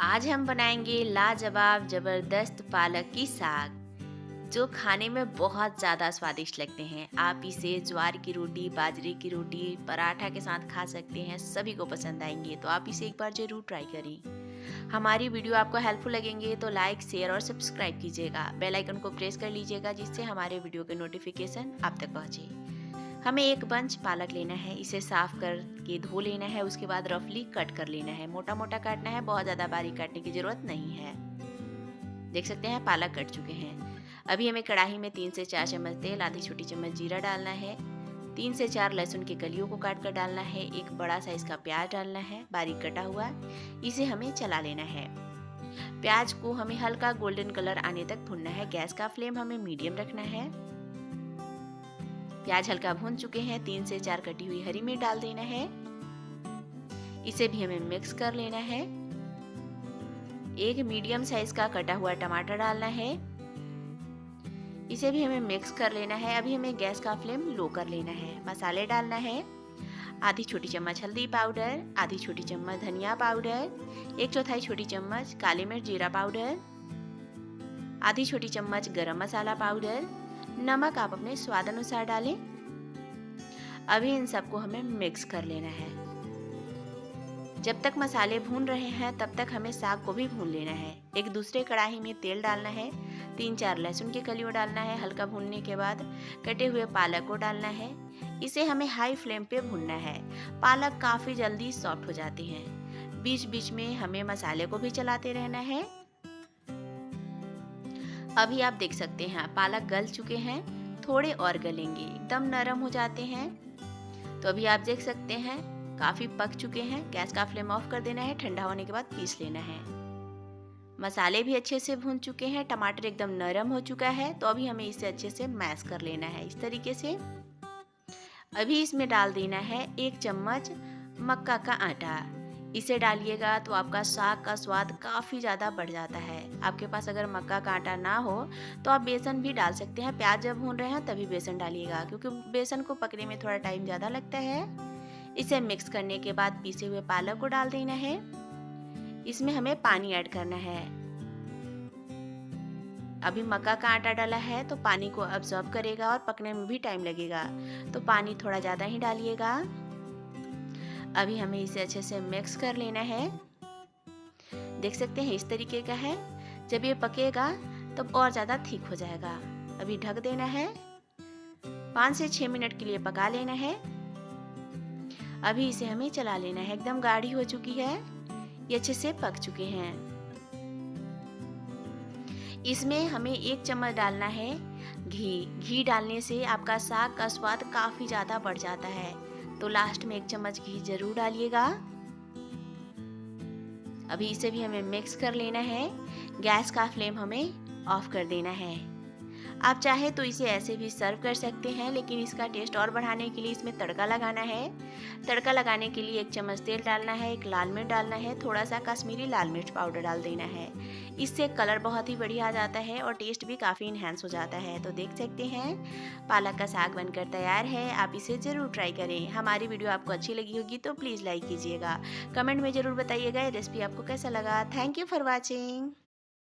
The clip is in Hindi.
आज हम बनाएंगे लाजवाब जबरदस्त पालक की साग जो खाने में बहुत ज़्यादा स्वादिष्ट लगते हैं। आप इसे ज्वार की रोटी, बाजरे की रोटी, पराठा के साथ खा सकते हैं। सभी को पसंद आएंगे, तो आप इसे एक बार जरूर ट्राई करें। हमारी वीडियो आपको हेल्पफुल लगेंगे तो लाइक, शेयर और सब्सक्राइब कीजिएगा। बेल आइकन को प्रेस कर लीजिएगा जिससे हमारे वीडियो के नोटिफिकेशन आप तक पहुँचे। हमें एक बंच पालक लेना है। इसे साफ करके धो लेना है। उसके बाद रफली कट कर लेना है। मोटा मोटा काटना है, बहुत ज़्यादा बारीक काटने की ज़रूरत नहीं है। देख सकते हैं पालक कट चुके हैं। अभी हमें कढ़ाई में 3 से 4 चम्मच तेल, आधी छोटी चम्मच जीरा डालना है। 3 से 4 लहसुन की कलियों को काट कर डालना है। एक बड़ा साइज का प्याज डालना है, बारीक कटा हुआ। इसे हमें चला लेना है। प्याज को हमें हल्का गोल्डन कलर आने तक भूनना है। गैस का फ्लेम हमें मीडियम रखना है। प्याज हल्का भून चुके हैं। 3 से 4 कटी हुई हरी मिर्च डाल देना है। इसे भी हमें मिक्स कर लेना है। एक मीडियम साइज का कटा हुआ टमाटर डालना है। इसे भी हमें मिक्स कर लेना है। अभी हमें गैस का फ्लेम लो कर लेना है। मसाले डालना है। आधी छोटी चम्मच हल्दी पाउडर, आधी छोटी चम्मच धनिया पाउडर, 1/4 छोटी चम्मच काली मिर्च जीरा पाउडर, आधी छोटी चम्मच गरम मसाला पाउडर, नमक आप अपने स्वाद अनुसार डालें। अभी इन सबको हमें मिक्स कर लेना है। जब तक मसाले भून रहे हैं तब तक हमें साग को भी भून लेना है। एक दूसरे कढ़ाई में तेल डालना है। 3-4 लहसुन की कलियों डालना है। हल्का भूनने के बाद कटे हुए पालक को डालना है। इसे हमें हाई फ्लेम पे भूनना है। पालक काफ़ी जल्दी सॉफ्ट हो जाती हैं। बीच बीच में हमें मसाले को भी चलाते रहना है। अभी आप देख सकते हैं पालक गल चुके हैं। थोड़े और गलेंगे, एकदम नरम हो जाते हैं। तो अभी आप देख सकते हैं काफ़ी पक चुके हैं। गैस का फ्लेम ऑफ कर देना है। ठंडा होने के बाद पीस लेना है। मसाले भी अच्छे से भून चुके हैं। टमाटर एकदम नरम हो चुका है। तो अभी हमें इसे अच्छे से मैश कर लेना है इस तरीके से। अभी इसमें डाल देना है 1 चम्मच मक्का का आटा। इसे डालिएगा तो आपका साग का स्वाद काफ़ी ज़्यादा बढ़ जाता है। आपके पास अगर मक्का का आटा ना हो तो आप बेसन भी डाल सकते हैं। प्याज जब भून रहे हैं तभी बेसन डालिएगा, क्योंकि बेसन को पकने में थोड़ा टाइम ज़्यादा लगता है। इसे मिक्स करने के बाद पीसे हुए पालक को डाल देना है। इसमें हमें पानी ऐड करना है। अभी मक्का का आटा डाला है तो पानी को अब्जॉर्ब करेगा और पकने में भी टाइम लगेगा, तो पानी थोड़ा ज़्यादा ही डालिएगा। अभी हमें इसे अच्छे से मिक्स कर लेना है। देख सकते हैं इस तरीके का है। जब ये पकेगा तब और ज़्यादा थिक हो जाएगा। अभी ढक देना है। 5 से 6 मिनट के लिए पका लेना है। अभी इसे हमें चला लेना है। एकदम गाढ़ी हो चुकी है। ये अच्छे से पक चुके हैं। इसमें हमें 1 चम्मच डालना है घी। घी डालने से आपका साग का स्वाद काफ़ी ज़्यादा बढ़ जाता है, तो लास्ट में 1 चम्मच घी जरूर डालिएगा। अभी इसे भी हमें मिक्स कर लेना है। गैस का फ्लेम हमें ऑफ कर देना है। आप चाहे तो इसे ऐसे भी सर्व कर सकते हैं, लेकिन इसका टेस्ट और बढ़ाने के लिए इसमें तड़का लगाना है। तड़का लगाने के लिए 1 चम्मच तेल डालना है, 1 लाल मिर्च डालना है, थोड़ा सा कश्मीरी लाल मिर्च पाउडर डाल देना है। इससे कलर बहुत ही बढ़िया आ जाता है और टेस्ट भी काफ़ी इन्हेंस हो जाता है। तो देख सकते हैं पालक का साग बनकर तैयार है। आप इसे ज़रूर ट्राई करें। हमारी वीडियो आपको अच्छी लगी होगी तो प्लीज़ लाइक कीजिएगा। कमेंट में ज़रूर बताइएगा ये रेसिपी आपको कैसा लगा। Thank you for watching.